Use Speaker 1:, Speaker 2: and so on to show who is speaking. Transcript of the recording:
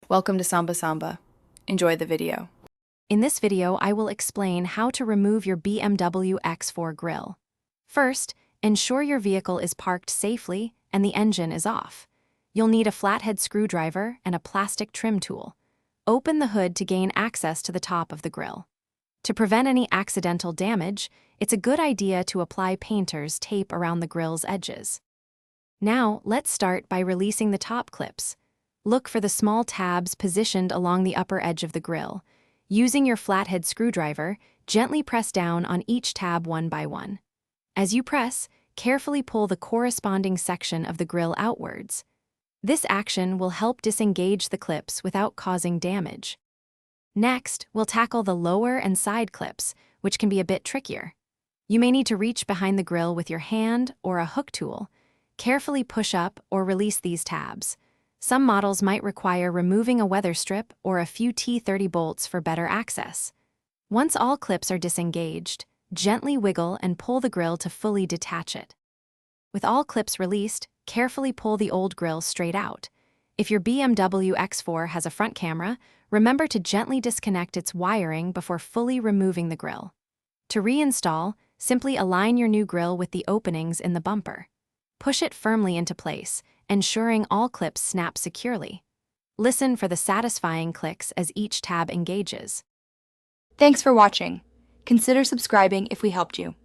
Speaker 1: Welcome to Samba Samba. Enjoy the video.
Speaker 2: In this video, I will explain how to remove your BMW X4 grille. First, ensure your vehicle is parked safely and the engine is off. You'll need a flathead screwdriver and a plastic trim tool. Open the hood to gain access to the top of the grille. To prevent any accidental damage, it's a good idea to apply painter's tape around the grille's edges. Now, let's start by releasing the top clips. Look for the small tabs positioned along the upper edge of the grille. Using your flathead screwdriver, gently press down on each tab one by one. As you press, carefully pull the corresponding section of the grille outwards. This action will help disengage the clips without causing damage. Next, we'll tackle the lower and side clips, which can be a bit trickier. You may need to reach behind the grille with your hand or a hook tool. Carefully push up or release these tabs. Some models might require removing a weather strip or a few T30 bolts for better access. Once all clips are disengaged, gently wiggle and pull the grille to fully detach it. With all clips released, carefully pull the old grille straight out. If your BMW X4 has a front camera, remember to gently disconnect its wiring before fully removing the grille. To reinstall, simply align your new grille with the openings in the bumper. Push it firmly into place, ensuring all clips snap securely. Listen for the satisfying clicks as each tab engages.
Speaker 3: Thanks for watching. Consider subscribing if we helped you.